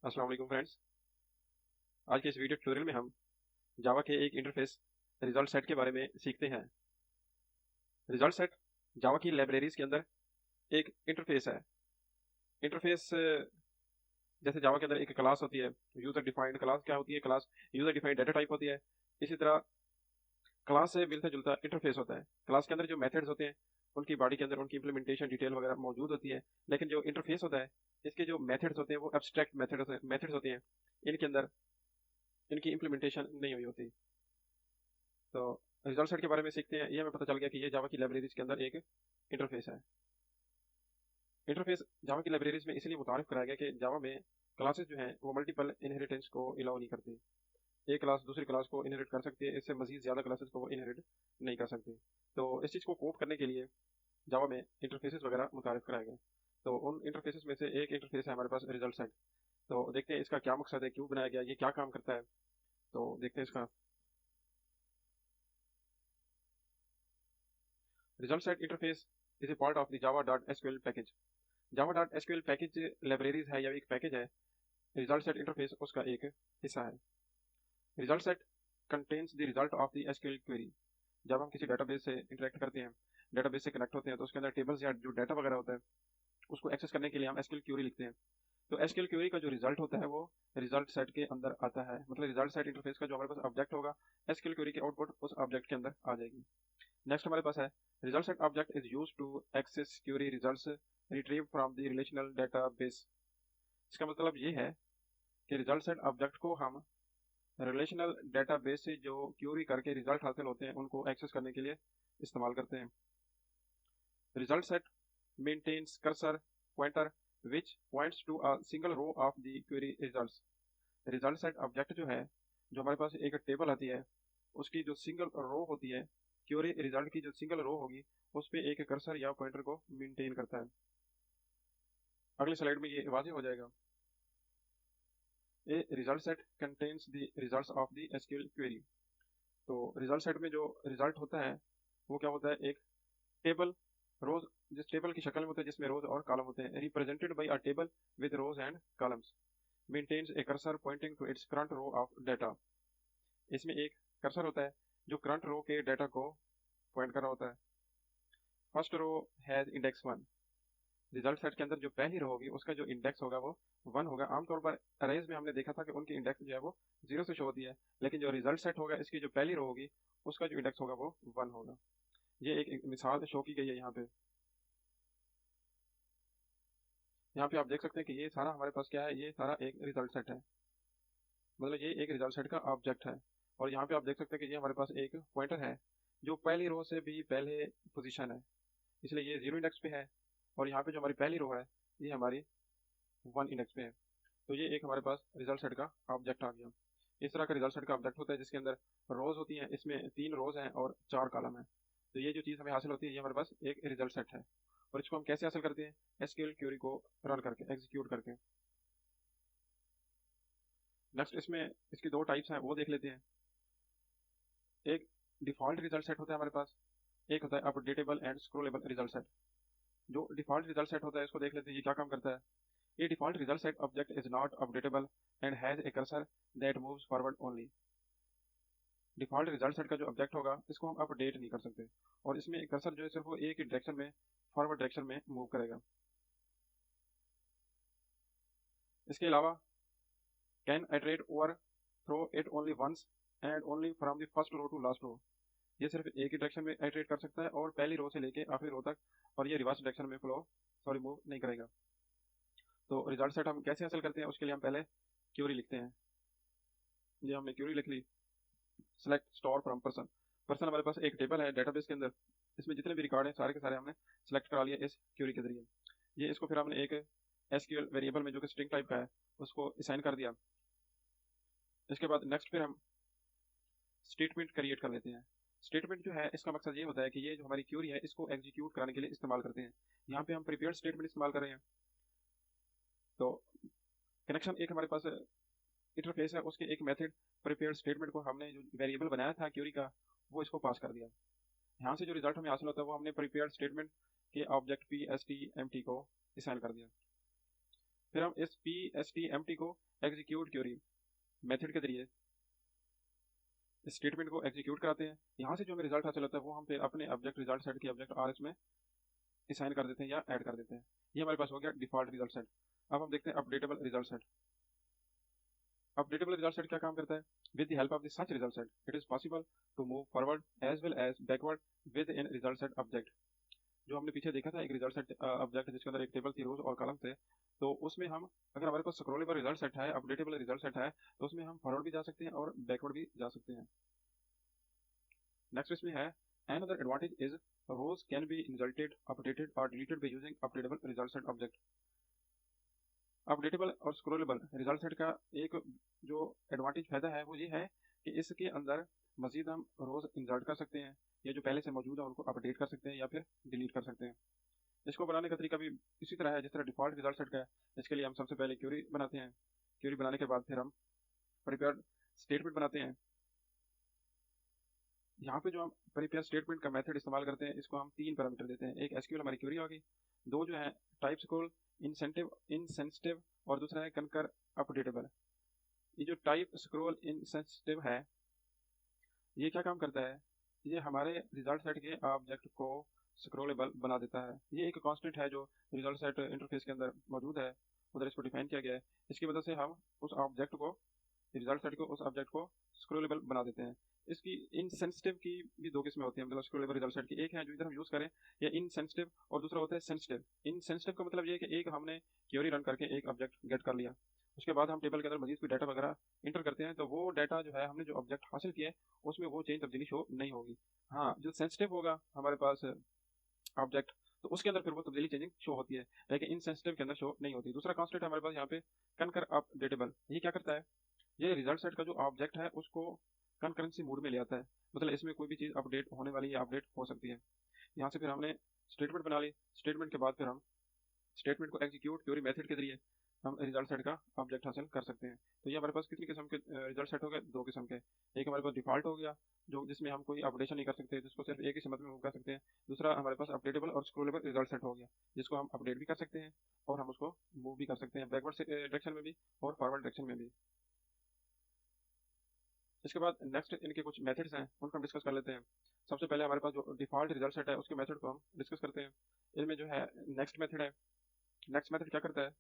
अस्सलाम वालेकुम फ्रेंड्स। आज के इस वीडियो ट्यूटोरियल में हम जावा के एक इंटरफेस रिजल्ट सेट के बारे में सीखते हैं। रिजल्ट सेट जावा की लाइब्रेरीज के अंदर एक इंटरफेस है। इंटरफेस जैसे जावा के अंदर एक क्लास होती है, यूजर डिफाइंड क्लास क्या होती है, class user defined data type होती है। इसी तरह क्लास से मिलता जुलता इंटरफेस होता है। क्लास के अंदर जो मेथड्स होते हैं उनकी बॉडी के अंदर उनकी इंप्लीमेंटेशन डिटेल वगैरह मौजूद होती है, लेकिन जो इंटरफेस होता है इसके जो मेथड्स होते हैं वो एब्स्ट्रैक्ट मेथड्स होते हैं। इनके अंदर इनकी इंप्लीमेंटेशन नहीं हुई होती। तो रिजल्ट सेट के बारे में सीखते हैं। ये हमें पता चल गया कि ये जावा की लाइब्रेरीज के अंदर एक इंटरफेस है। इंटरफेस जावा की लाइब्रेरीज में इसलिए मुतारिफ कराया गया कि जावा में क्लासेस जो हैं वो मल्टीपल इनहेरिटेंस को अलाउ नहीं करती। एक क्लास दूसरी क्लास को इनहेरिट कर सकती है, इससे मजीद ज़्यादा क्लासेस को वो इनहेरिट नहीं कर सकती। तो इस चीज़ को कोप करने के लिए जावा में इंटरफेसेस वगैरह मुतारिफ कराए गए। तो उन इंटरफेसेस में से एक इंटरफेस है हमारे पास रिजल्ट सेट। तो देखते हैं इसका क्या मकसद है, क्यों बनाया गया, ये क्या काम करता है। तो देखते हैं इसका। Result set interface is a part of the java.sql package. java.sql package libraries है या एक पैकेज है। रिजल्ट सेट इंटरफेस उसका एक हिस्सा है। Result set contains the result of the SQL query. जब हम किसी डेटाबेस से इंटरेक्ट करते हैं, डेटाबेस से कनेक्ट होते हैं, तो उसके अंदर टेबल्स या जो डाटा वगैरह होता है उसको एक्सेस करने के लिए हम एसक्यूएल क्वेरी लिखते हैं। तो एसक्यूएल क्वेरी का जो रिजल्ट होता है वो रिजल्ट सेट के अंदर आता है। मतलब रिजल्ट सेट इंटरफेस का जो हमारे पास ऑब्जेक्ट होगा, एसक्यूएल क्वेरी की आउटपुट उस ऑब्जेक्ट के अंदर आ जाएगी। नेक्स्ट हमारे पास है result set object is used to access query results retrieve from the relational database. इसका मतलब ये है कि रिजल्ट सेट ऑब्जेक्ट को हम रिलेशनल डेटाबेस से जो क्यूरी करके रिजल्ट हासिल होते हैं उनको एक्सेस करने के लिए इस्तेमाल करते हैं। Result set maintains cursor pointer which points to a single row of the query results. Result set object जो है, जो हमारे पास एक टेबल आती है, उसकी जो सिंगल रो होती है, क्वेरी रिजल्ट की जो सिंगल रो होगी उस पर एक कर्सर या पॉइंटर को मेंटेन करता है। अगली स्लाइड में ये वाज़ेह हो जाएगा। A result set contains the results of the SQL query. तो रिजल्ट सेट में जो रिजल्ट होता है वो क्या होता है, एक टेबल, रोज, जिस टेबल की शक्ल में होता है जिसमें रोज और कॉलम होते हैं, represented by a table with rows and columns, maintains a cursor pointing to its current row of data. इसमें एक कर्सर होता है जो करंट रो के डाटा को पॉइंट कर रहा होता है। First row has index 1। Result set के अंदर जो पहली रो होगी उसका जो इंडेक्स होगा वो 1 होगा। आमतौर पर अरेज में हमने देखा था कि उनकी इंडेक्स जो है वो 0 से शो होती है, लेकिन जो रिजल्ट सेट होगा इसकी जो पहली रो होगी उसका जो इंडेक्स होगा वो 1 होगा। ये एक मिसाल शो की गई है यहाँ पे। यहाँ पे आप देख सकते हैं कि ये सारा हमारे पास क्या है, ये सारा एक रिजल्ट सेट है। मतलब ये एक रिजल्ट सेट का ऑब्जेक्ट है। और यहाँ पे आप देख सकते हैं कि ये हमारे पास एक पॉइंटर है जो पहली रो से भी पहले पोजीशन है, इसलिए ये 0 इंडेक्स पे है। और यहाँ पे जो हमारी पहली रो है ये हमारी 1 इंडेक्स पे है। तो ये एक हमारे पास रिजल्ट सेट का ऑब्जेक्ट आ गया। इस तरह का रिजल्ट सेट का ऑब्जेक्ट होता है जिसके अंदर रोज होती हैं, इसमें 3 रोज हैं और 4 कॉलम है। तो ये जो चीज़ हमें हासिल होती है ये हमारे पास एक रिजल्ट सेट है। और इसको हम कैसे हासिल करते हैं, एसक्यूएल क्वेरी को रन करके, एग्जीक्यूट करके। नेक्स्ट इसमें इसकी दो टाइप्स हैं वो देख लेते हैं। एक डिफॉल्ट रिजल्ट सेट होता है हमारे पास, एक होता है अपडेटेबल एंड स्क्रोलेबल रिजल्ट सेट। जो डिफॉल्ट रिजल्ट सेट होता है इसको देख लेते हैं ये क्या काम करता है। ये default result set object is not updatable and has a cursor that moves forward only. Default result set का जो ऑब्जेक्ट होगा इसको हम अपडेट नहीं कर सकते, और इसमें एक कर्सर जो है सिर्फ वो एक ही डायरेक्शन में, फॉरवर्ड डायरेक्शन में मूव करेगा। इसके अलावा can iterate over through it only once and only from the first row to last row. ये सिर्फ एक ही डायरेक्शन में आइटरेट कर सकता है और पहली रो से लेके आखिरी रो तक, और ये रिवर्स डायरेक्शन में मूव नहीं करेगा। तो रिजल्ट सेट हम कैसे हासिल करते हैं, उसके लिए हम पहले क्यूरी लिखते हैं। ये हमने क्यूरी लिख ली। Select store from person. Person हमारे पास एक टेबल है डेटाबेस के अंदर, इसमें जितने भी रिकॉर्ड हैं सारे के सारे हमने सेलेक्ट करा लिया इस क्यूरी के जरिए। ये इसको फिर हमने एक एसक्यूएल वेरिएबल में जो कि स्ट्रिंग टाइप का है उसको असाइन कर दिया। इसके बाद नेक्स्ट फिर हम स्टेटमेंट क्रिएट कर लेते हैं। स्टेटमेंट जो है इसका मकसद ये होता है कि ये जो हमारी क्यूरी है इसको एग्जीक्यूट कराने के लिए इस्तेमाल करते हैं। यहाँ पे हम प्रिपेयर्ड स्टेटमेंट इस्तेमाल कर रहे हैं। तो कनेक्शन एक हमारे पास इंटरफेस है, उसके एक मेथड प्रिपेयर्ड स्टेटमेंट को हमने जो वेरिएबल बनाया था क्यूरी का वो इसको पास कर दिया। यहाँ से जो रिजल्ट हमें हासिल होता है वो हमने प्रिपेयर्ड स्टेटमेंट के object P S T M T को असाइन कर दिया। फिर हम इस PSTMT को एग्जीक्यूट क्यूरी मेथड के जरिए स्टेटमेंट को एग्जीक्यूट कराते हैं। यहाँ से जो हमें रिजल्ट हासिल होता है वो हम फिर अपने ऑब्जेक्ट रिजल्ट सेट के ऑब्जेक्ट RS में असाइन कर देते हैं या ऐड कर देते हैं। ये हमारे पास हो गया डिफॉल्ट रिजल्ट सेट। अब हम देखते हैं updatable result set. Updatable result set क्या काम करता है? With the help of the such result set it is possible to move forward as well as backward within result set object. जो हमने पीछे देखा था एक रिजल्ट सेट ऑब्जेक्ट जिसके अंदर एक टेबल थी, रोज और कॉलम थे, तो उसमें हम अगर हमारे पास स्क्रॉलेबल रिजल्ट सेट है, अपडेटेबल रिजल्ट सेट है, तो उसमें हम फॉरवर्ड भी जा सकते हैं और बैकवर्ड भी जा सकते हैं। नेक्स्ट इसमें है another advantage is rows can be inserted, updated or deleted by using updatable result set object। Updatable और स्क्रॉलेबल रिजल्ट सेट का एक जो एडवांटेज फायदा है वो ये है कि इसके अंदर मजीद हम रोज इंसर्ट कर सकते हैं, या जो पहले से मौजूद है उनको अपडेट कर सकते हैं या फिर डिलीट कर सकते हैं। इसको बनाने का तरीका भी इसी तरह है जिस तरह डिफॉल्ट रिजल्ट सेट का है। इसके लिए हम सबसे पहले क्यूरी बनाते हैं। क्यूरी बनाने के बाद फिर हम प्रिपेयर स्टेटमेंट बनाते हैं। यहाँ पे जो हम प्रिपेयर स्टेटमेंट का मेथड इस्तेमाल करते हैं, इसको हम 3 पैरामीटर देते हैं। एक एसक्यूएल हमारी क्यूरी होगी, 2 जो है टाइप स्क्रॉल इनसेंसिटिव और दूसरा है कनकर अपडेटेबल। ये जो टाइप स्क्रॉल इनसेंसिटिव है ये क्या काम करता है? ये हमारे रिजल्ट सेट के ऑब्जेक्ट को स्क्रॉलेबल बना देता है। ये एक कांस्टेंट है जो रिजल्ट सेट इंटरफेस के अंदर मौजूद है, उधर इसको डिफाइन किया गया है। इसकी वजह से हम उस ऑब्जेक्ट को रिजल्ट सेट को उस ऑब्जेक्ट को स्क्रॉलेबल बना देते हैं। इसकी इनसेंसिटिव की भी 2 किस्में होती हैं, मतलब स्क्रॉलेबल रिजल्ट सेट की। एक है जो इधर हम यूज करें या इनसेंसिटिव, और दूसरा होता है सेंसिटिव। इनसेंसिटिव का मतलब ये है कि एक हमने क्वेरी रन करके एक ऑब्जेक्ट गेट कर लिया, उसके बाद हम टेबल के अंदर मजीद कोई डाटा वगैरह इंटर करते हैं, तो वो डाटा जो है हमने जो ऑब्जेक्ट हासिल किया है उसमें वो चेंज तब्दीली शो नहीं होगी। हाँ, जो सेंसिटिव होगा हमारे पास ऑब्जेक्ट, तो उसके अंदर फिर वो तब्दीली चेंजिंग शो होती है, लेकिन इनसेंसिटिव के अंदर शो नहीं होती। दूसरा कॉन्स्टेंट हमारे पास यहाँ पे कनकर अपडेटेबल। ये क्या करता है? ये रिजल्ट सेट का जो ऑब्जेक्ट है उसको कंकरेंसी मोड में ले आता है, मतलब इसमें कोई भी चीज़ अपडेट होने वाली या अपडेट हो सकती है। यहाँ से फिर हमने स्टेटमेंट बना ली। स्टेटमेंट के बाद फिर हम स्टेटमेंट को एग्जीक्यूट क्यूरी मेथड के जरिए हम रिजल्ट सेट का ऑब्जेक्ट हासिल कर सकते हैं। तो ये हमारे पास कितनी किस्म के रिजल्ट सेट हो गए? 2 किस्म के। एक हमारे पास डिफॉल्ट हो गया जो जिसमें हम कोई अपडेशन नहीं कर सकते, जिसको सिर्फ एक ही समझ में मूव कर सकते हैं। दूसरा हमारे पास अपडेटेबल और स्क्रॉलेबल रिजल्ट सेट हो गया जिसको हम अपडेट भी कर सकते हैं और हम उसको मूव भी कर सकते हैं, बैकवर्ड डायरेक्शन में भी और फॉरवर्ड डायरेक्शन में भी। इसके बाद नेक्स्ट इनके कुछ मेथड्स हैं, उनको हम डिस्कस कर लेते हैं। सबसे पहले हमारे पास जो डिफॉल्ट रिजल्ट सेट है उसके मेथड को हम डिस्कस करते हैं। इनमें जो है नेक्स्ट मेथड है। नेक्स्ट मेथड क्या करता है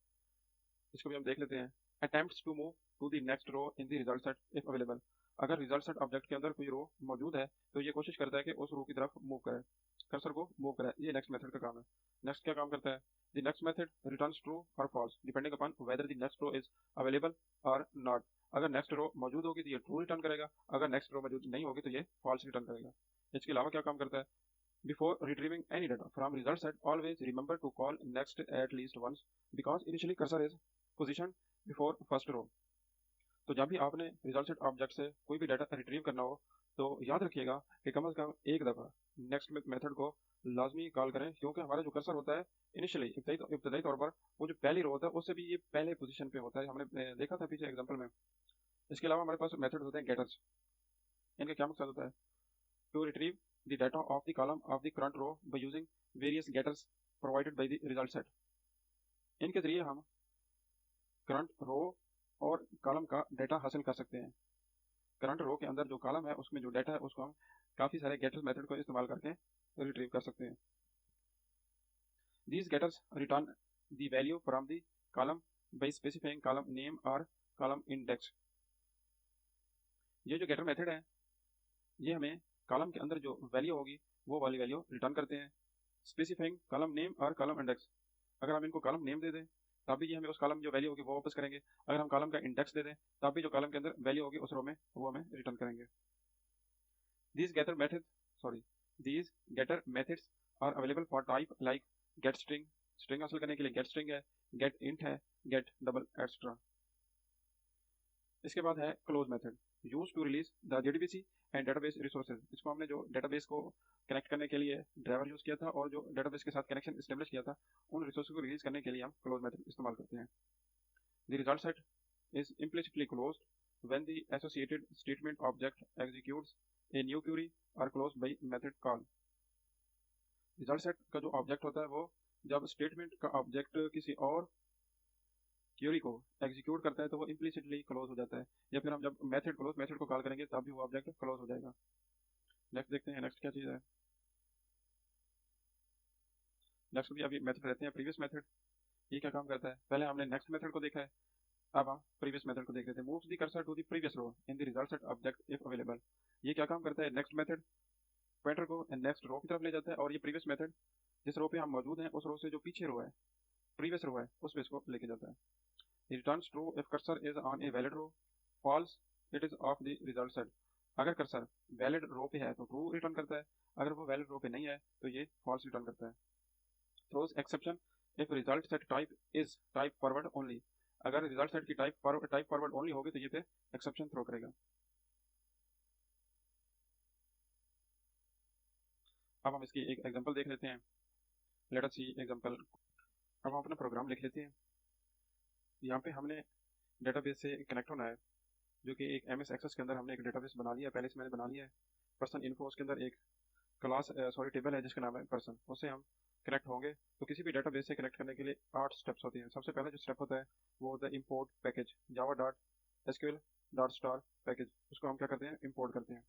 इसको भी हम देख लेते हैं। Attempts to move to the next row in the result set if available. अगर रिजल्ट सेट ऑब्जेक्ट के अंदर कोई रो मौजूद है तो ये कोशिश करता है कि उस रो की तरफ मूव करे, कर्सर को मूव करे। ये नेक्स्ट मेथड का काम है। नेक्स्ट क्या काम करता है? The next method returns true और false depending upon whether the next row is available और नॉट। अगर नेक्स्ट रो मौजूद होगी तो ये ट्रू रिटर्न करेगा, अगर नेक्स्ट रो मौजूद नहीं होगी तो ये फॉल्स रिटर्न करेगा। इसके अलावा क्या काम करता है? Before retrieving any data from result set always remember to call next at least once because initially cursor is position before first row. तो जब भी आपने रिजल्ट सेट ऑब्जेक्ट से कोई भी डाटा रिट्रीव करना हो तो याद रखिएगा कि कम से कम एक दफ़ा नेक्स्ट मेथड को लाजमी कॉल करें, क्योंकि हमारा जो कर्सर होता है इनिशियली इब्तदाई तौर पर वो जो पहली रो होता है उससे भी ये पहले पोजीशन पे होता है, हमने देखा था पीछे एग्जांपल में। इसके अलावा हमारे पास मेथड होते हैं गेटर्स। इनका क्या मकसद होता है? To retrieve the data of the column of the current row by using various getters provided by the result set. इनके जरिए हम करंट रो और कॉलम का डाटा हासिल कर सकते हैं। करंट रो के अंदर जो कॉलम है उसमें जो डाटा है उसको हम काफ़ी सारे गेटर्स मेथड को इस्तेमाल करके रिट्रीव कर सकते हैं। These getters return the value from the column by specifying column name or column index। ये जो getter मेथड है ये हमें कॉलम के अंदर जो वैल्यू होगी वो वाली वैल्यू रिटर्न करते हैं, स्पेसिफाइंग कॉलम नेम और कॉलम इंडेक्स। अगर हम इनको कॉलम नेम दे दें तब भी ये हमें उस कॉलम जो वैल्यू होगी वो वापस करेंगे, अगर हम कॉलम का इंडेक्स दे दें तब भी जो कॉलम के अंदर वैल्यू होगी उस रो में वो हमें रिटर्न करेंगे। These getter methods are available for type like get string, string हासिल करने के लिए गेट स्ट्रिंग है, गेट इंट है, गेट डबल एक्स्ट्रा। इसके बाद है close method use to release the JDBC and database resources. इसको हमने जो डेटाबेस को कनेक्ट करने के लिए ड्राइवर यूज किया था और जो डेटाबेस के साथ कनेक्शन एस्टेब्लिश किया था उन रिसोर्सेज को रिलीज करने के लिए हम क्लोज मेथड इस्तेमाल करते हैं। The result set is implicitly closed when the associated statement object executes a new query और close by method call. Result set का जो ऑब्जेक्ट होता है वो जब स्टेटमेंट का ऑब्जेक्ट किसी और क्यूरी को एग्जीक्यूट करता है तो वो इम्प्लिसिटली क्लोज हो जाता है, या फिर हम जब मेथड को कॉल करेंगे तब भी वो ऑब्जेक्ट क्लोज हो जाएगा। नेक्स्ट देखते हैं, नेक्स्ट क्या चीज़ है। नेक्स्ट भी अभी मेथड रहते हैं प्रीवियस मेथड। ये क्या काम करता है, पहले हमने नेक्स्ट मेथड को देखा है, अब हम प्रीवियस मेथड को देख लेते हैं। Moves the cursor to the previous row in the result set object if available. ये क्या काम करता है, नेक्स्ट मेथड पॉइंटर को नेक्स्ट रो की तरफ ले जाता है, और ये प्रीवियस मेथड जिस रो पे हम मौजूद हैं उस रो से जो पीछे रो है, प्रीवियस रो है, उस पे इसको लेके जाता है। Returns true if cursor is on a valid row, false it is off the result set. अगर कर्सर वैलिड रो पे है तो ट्रू रिटर्न करता है, अगर वो वैलिड रो पे नहीं है तो ये फॉल्स रिटर्न करता है। Throws exception if result set type is type forward only. अगर रिजल्ट सेट की टाइप फॉरवर्ड ओनली होगी तो ये फिर एक्सेप्शन थ्रो करेगा। अब हम इसकी एक एग्जांपल देख लेते हैं। लेट अस सी एग्जांपल। अब हम अपना प्रोग्राम लिख लेते हैं। यहाँ पे हमने डेटाबेस से कनेक्ट होना है, जो कि एक एमएस एक्सेस के अंदर हमने एक डेटाबेस बना लिया है, पहले से मैंने बना लिया है। पर्सन इन्फो, उसके अंदर एक क्लास टेबल है जिसका नाम है पर्सन, उससे हम कनेक्ट होंगे। तो किसी भी डेटाबेस से कनेक्ट करने के लिए 8 स्टेप्स होते हैं। सबसे पहला जो स्टेप होता है वो होता है import package, Java dot SQL dot star package. उसको हम क्या करते हैं, इंपोर्ट करते हैं।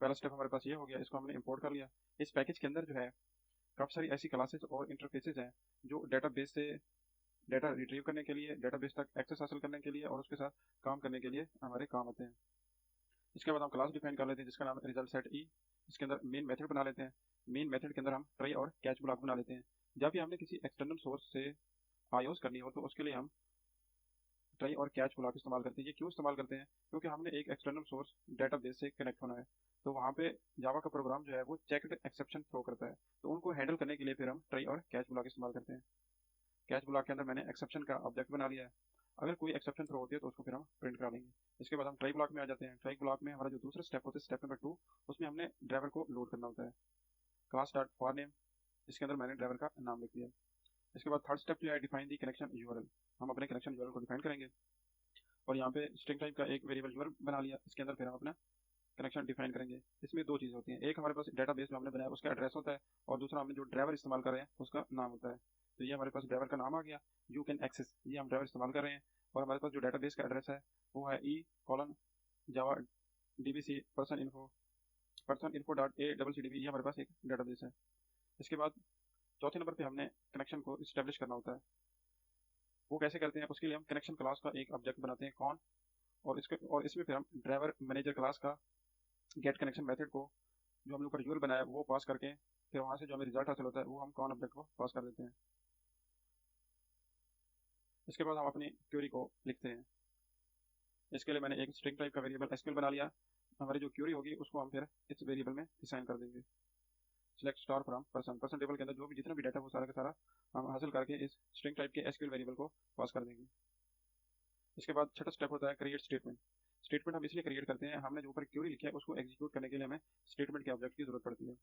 पहला स्टेप हमारे पास ये हो गया, इसको हमने इंपोर्ट कर लिया। इस पैकेज के अंदर जो है काफ़ी सारी ऐसी क्लासेस और इंटरफेसेस हैं जो डेटाबेस से डेटा रिट्रीव करने के लिए, डेटाबेस तक एक्सेस हासिल करने के लिए और उसके साथ काम करने के लिए हमारे काम आते हैं। इसके बाद हम क्लास डिफाइन कर लेते हैं जिसका नाम है रिजल्ट सेट ई। इसके अंदर मेन मेथड बना लेते हैं। मेन मेथड के अंदर हम ट्राई और कैच ब्लॉक बना लेते हैं। जब भी हमने किसी एक्सटर्नल सोर्स से आईओस करनी हो तो उसके लिए हम ट्राई और कैच ब्लॉक इस्तेमाल करते हैं। ये क्यों इस्तेमाल करते हैं, क्योंकि हमने एक एक्सटर्नल सोर्स डेटाबेस से कनेक्ट होना है, तो वहाँ पे जावा का प्रोग्राम जो है वो चेक्ड एक्सेप्शन थ्रो करता है, तो उनको हैंडल करने के लिए फिर हम ट्राई और कैच ब्लॉक इस्तेमाल करते हैं। कैच ब्लॉक के अंदर मैंने एक्सेप्शन का ऑब्जेक्ट बना लिया है। अगर कोई एक्सेप्शन थ्रो होती है तो उसको फिर हम प्रिंट करा लेंगे। इसके बाद हम ट्राई ब्लॉक में आ जाते हैं। ट्राई ब्लॉक में हमारा जो दूसरा स्टेप होता है, स्टेप नंबर 2, उसमें हमने ड्राइवर को लोड करना होता है। क्लास डॉट फॉर नेम, इसके अंदर मैंने ड्राइवर का नाम लिख दिया। इसके बाद थर्ड स्टेप जो है डिफाइन दी कनेक्शन यूआरएल। हम अपने कनेक्शन यूआरएल को डिफाइन करेंगे, और यहाँ पे स्ट्रिंग टाइप का एक वेरिएबल यूआरएल बना लिया। इसके अंदर फिर हम अपना कनेक्शन डिफाइन करेंगे। इसमें दो चीज़ होती हैं, एक हमारे पास डेटाबेस में हमने बनाया उसका एड्रेस होता है, और दूसरा हमने जो ड्राइवर इस्तेमाल कर रहे हैं उसका नाम होता है। तो ये हमारे पास ड्राइवर का नाम आ गया, यू कैन एक्सेस, ये हम ड्राइवर इस्तेमाल कर रहे हैं। और हमारे पास जो डेटाबेस का एड्रेस है वो है e:जावा dbc person info dot A double C D B, ये हमारे पास एक डेटाबेस है। इसके बाद चौथे नंबर पे हमने कनेक्शन को इस्टेब्लिश करना होता है। वो कैसे करते हैं, उसके लिए हम कनेक्शन क्लास का एक ऑब्जेक्ट बनाते हैं कौन, और इसमें फिर हम ड्राइवर मैनेजर क्लास का गेट कनेक्शन मेथड को, जो हमने ऊपर यूआरएल बनाया वो पास करके फिर वहाँ से जो हमें रिजल्ट हासिल होता है वो हम कौन ऑब्जेक्ट को पास कर देते हैं। इसके बाद हम अपनी क्यूरी को लिखते हैं। इसके लिए मैंने एक स्ट्रिंग टाइप का वेरिएबल एसक्यूएल बना लिया। हमारी जो क्यूरी होगी उसको हम फिर इस वेरिएबल में असाइन कर देंगे। Select star from person table के अंदर जो भी जितना भी डाटा वो सारा का सारा हम हासिल करके इस स्ट्रिंग टाइप के एसक्यूएल वेरिएबल को पास कर देंगे। इसके बाद छठा स्टेप होता है क्रिएट स्टेटमेंट। स्टेटमेंट हम इसलिए क्रिएट करते हैं, हमने जो ऊपर क्यूरी लिखी है उसको एग्जीक्यूट करने के लिए हमें स्टेटमेंट के ऑब्जेक्ट की जरूरत पड़ती है।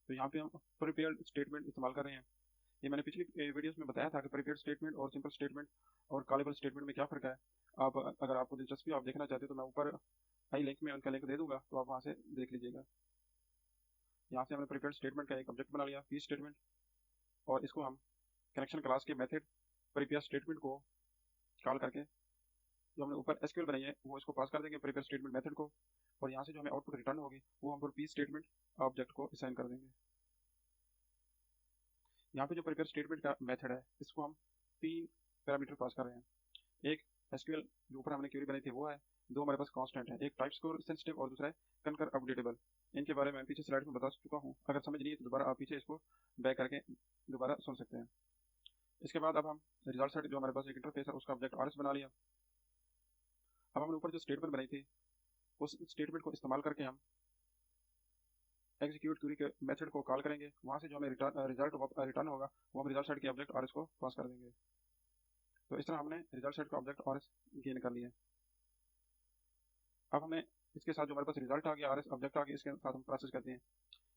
तो यहाँ पे हम प्रीपेयर्ड स्टेटमेंट इस्तेमाल कर रहे हैं। ये मैंने पिछली वीडियोस में बताया था कि प्रीपेयर्ड स्टेटमेंट और सिंपल स्टेटमेंट और कॉलेबल स्टेटमेंट में क्या फ़र्क है। आप अगर आपको दिलचस्पी आप देखना चाहते हो तो मैं ऊपर आई लिंक में उनका लिंक दे दूंगा, तो आप वहाँ से देख लीजिएगा। यहाँ से हमने प्रीपेयर्ड स्टेटमेंट का एक ऑब्जेक्ट बना लिया पी स्टेटमेंट, और इसको हम कनेक्शन क्लास के मेथड प्रीपेयर स्टेटमेंट को कॉल करके जो हमने ऊपर एसक्यूएल बनाई है वो इसको पास कर देंगे प्रीपेयर स्टेटमेंट मेथड को, और यहाँ से जो हमें आउटपुट रिटर्न होगी वो हम पी स्टेटमेंट ऑब्जेक्ट को असाइन कर देंगे। यहाँ पे जो प्रीपेयर स्टेटमेंट का मेथड है इसको हम 3 पैरामीटर पास कर रहे हैं। एक एसक्यूएल जो ऊपर हमने क्वेरी बनाई थी वो है, दो हमारे पास कांस्टेंट है, एक टाइप स्कोर सेंसिटिव और दूसरा है कनकर अपडेटेबल। इनके बारे में पीछे स्लाइड में बता चुका हूँ, अगर समझ नहीं है तो दोबारा आप पीछे इसको बैक करके दोबारा सुन सकते हैं। इसके बाद अब हम रिजल्ट सेट जो हमारे पास एक इंटरफेस है उसका ऑब्जेक्ट आरएस बना लिया। अब हमने ऊपर जो स्टेटमेंट बनाई थी उस स्टेटमेंट को इस्तेमाल करके हम एग्जीक्यूट क्वेरी के मेथड को कॉल करेंगे। वहाँ से जो हमें रिजल्ट रिटर्न होगा वो हम रिजल्ट सेट के ऑब्जेक्ट आरएस को पास कर देंगे। तो इस तरह हमने रिजल्ट सेट का ऑब्जेक्ट आरएस गेन कर लिया। अब हमें इसके साथ जो हमारे पास रिजल्ट आ गया, आरएस ऑब्जेक्ट आ गया, इसके साथ हम प्रोसेस करते हैं।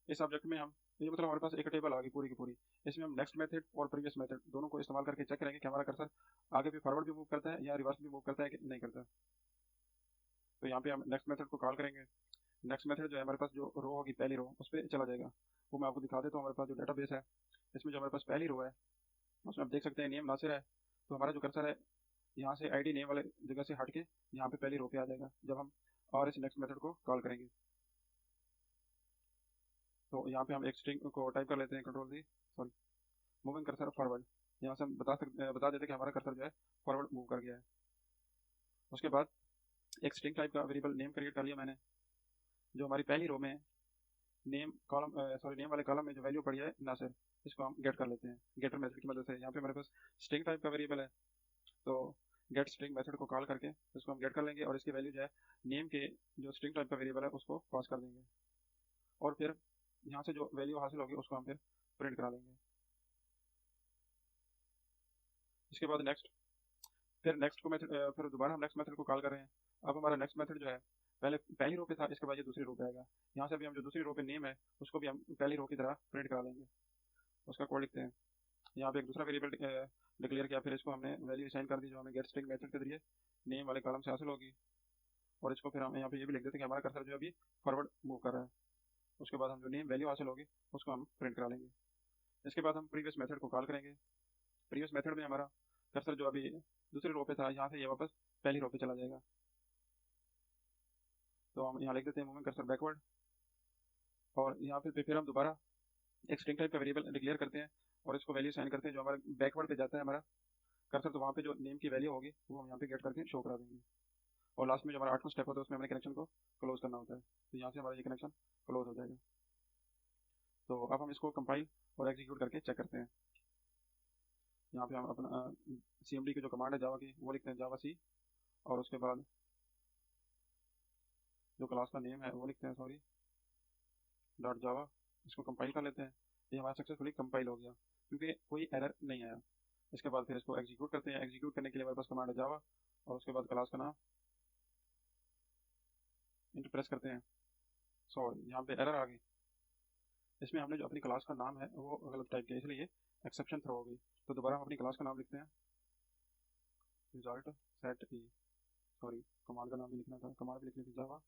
इस ऑब्जेक्ट में हम ये मतलब हमारे पास एक टेबल आ गई पूरी की पूरी। इसमें हम नेक्स्ट मेथड और प्रीवियस मेथड दोनों को इस्तेमाल करके चेक करेंगे कि हमारा कर्सर आगे भी फॉरवर्ड भी मूव करता है या रिवर्स भी मूव करता है कि नहीं करता। तो यहाँ पे हम नेक्स्ट मेथड को कॉल करेंगे। नेक्स्ट मेथड जो है हमारे पास जो रो होगी पहली रो उस पर चला जाएगा। वो मैं आपको दिखा देता हूँ। हमारे पास जो डेटाबेस है इसमें जो हमारे पास पहली रो है उसमें आप देख सकते हैं नेम नासिर है, तो हमारा जो कर्सर है यहाँ से आईडी नेम वाले जगह से हट के यहाँ पे पहली रो पे आ जाएगा जब हम और इस नेक्स्ट मेथड को कॉल करेंगे। तो यहाँ पे हम एक स्ट्रिंग को टाइप कर लेते हैं, control C, sorry, moving cursor forward. यहाँ से हम बता देते हैं कि हमारा कर्सर जो है फॉरवर्ड मूव कर गया है। उसके बाद एक स्ट्रिंग टाइप का वेरिएबल नेम क्रिएट कर लिया मैंने, जो हमारी पहली रो में नेम कॉलम नेम वाले कॉलम में जो वैल्यू पड़ी है नासिर, इसको हम गेट कर लेते हैं गेटर मेथड की मदद से। यहाँ पे हमारे पास स्ट्रिंग टाइप का वेरिएबल है, तो गेट स्ट्रिंग मेथड को कॉल करके इसको हम गेट कर लेंगे और इसकी वैल्यू जो है नेम के जो स्ट्रिंग टाइप का वेरिएबल है उसको पास कर देंगे और फिर यहाँ से जो वैल्यू हासिल होगी उसको हम फिर प्रिंट करा लेंगे। इसके बाद नेक्स्ट को मेथड फिर दोबारा हम नेक्स्ट मेथड को कॉल कर रहे हैं। अब हमारा नेक्स्ट मेथड जो है पहले पहली रो पे था, इसके बाद ये दूसरी रो पे आएगा। यहाँ से भी हम जो दूसरी रो पे नेम है उसको भी हम पहली रो की तरह प्रिंट करा लेंगे। उसका कोड लिखते हैं, यहाँ पे एक दूसरा वेरिएबल डिक्लेयर किया, फिर इसको हमने वैल्यू असाइन कर दी जो हमें गेट स्ट्रिंग मेथड के जरिए नेम वाले कॉलम से हासिल होगी। और इसको फिर हम यहाँ पे ये भी लिख देते हैं कि हमारा कर्सर जो अभी फॉरवर्ड मूव कर रहा है। उसके बाद हम जो नेम वैल्यू हासिल होगी उसको हम प्रिंट करा लेंगे। इसके बाद हम प्रीवियस मेथड को कॉल करेंगे। प्रीवियस मेथड में हमारा कर्सर जो अभी दूसरी रो पे था यहाँ से ये वापस पहली रो पे चला जाएगा। तो हम यहाँ लिख देते हैं मूविंग कर्सर बैकवर्ड और यहाँ पे फिर हम दोबारा एक स्ट्रिंग टाइप का वेरिएबल डिक्लेयर करते हैं और इसको वैल्यू साइन करते हैं जो हमारा बैकवर्ड पे जाता है हमारा कर्सर। तो वहाँ पे जो नेम की वैल्यू होगी वो हम यहाँ पे गेट करके शो करा देंगे। और लास्ट में जो हमारा 8वां स्टेप होता है उसमें हमें कनेक्शन को क्लोज करना होता है। तो यहाँ से हमारा ये कनेक्शन क्लोज हो जाएगा। तो अब हम इसको कंपाइल और एग्जीक्यूट करके चेक करते हैं। यहाँ पे हम अपना CMD की जो कमांड है जावा की वो लिखते हैं, जावा सी, और उसके बाद जो क्लास का नेम है वो लिखते हैं, सॉरी, डॉट जावा। इसको कंपाइल कर लेते हैं। ये हमारा सक्सेसफुली कंपाइल हो गया क्योंकि कोई एरर नहीं आया। इसके बाद फिर इसको एग्जीक्यूट करते हैं। एग्जीक्यूट करने के लिए हमारे पास कमांड है जावा और उसके बाद क्लास का नाम इंटर प्रेस करते हैं। सॉरी, यहाँ पे एरर आ गई, इसमें हमने जो अपनी क्लास का नाम है वो गलत टाइप किया इसलिए एक्सेप्शन थ्रो हो गई। तो दोबारा हम अपनी क्लास का नाम लिखते हैं, रिजल्ट सेट ई, सॉरी कमांड का नाम भी लिखना था, कमांड भी लिखनी थी जावा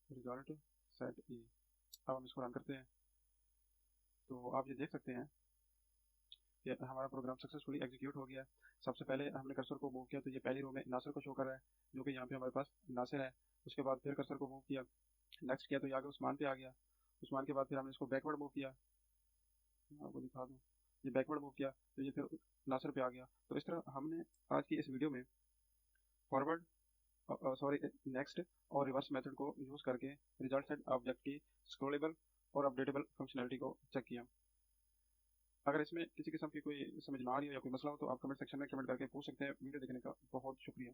रिजल्ट सेट ई। अब हम इसको रन करते हैं तो आप ये देख सकते हैं कि हमारा प्रोग्राम सक्सेसफुली एग्जीक्यूट हो गया है। सबसे पहले हमने कर्सर को मूव किया तो ये पहली रो में नासिर को शो कर रहा है जो कि यहाँ पे हमारे पास नासिर है। उसके बाद फिर कर्सर को मूव किया, नेक्स्ट किया तो ये आगे उस्मान पे आ गया। उस्मान के बाद फिर हमने इसको बैकवर्ड मूव किया, आपको दिखा दूँ, ये बैकवर्ड मूव किया तो ये फिर नासिर पे आ गया। तो इस तरह हमने आज की इस वीडियो में फॉरवर्ड नेक्स्ट और रिवर्स मेथड को यूज़ करके रिजल्ट सेट ऑब्जेक्ट की स्क्रॉलेबल और अपडेटेबल फंक्शनैलिटी को चेक किया। अगर इसमें किसी किस्म की कोई समझ ना आ रही हो या कोई मसला हो तो आप कमेंट सेक्शन में कमेंट करके पूछ सकते हैं। वीडियो देखने का बहुत शुक्रिया।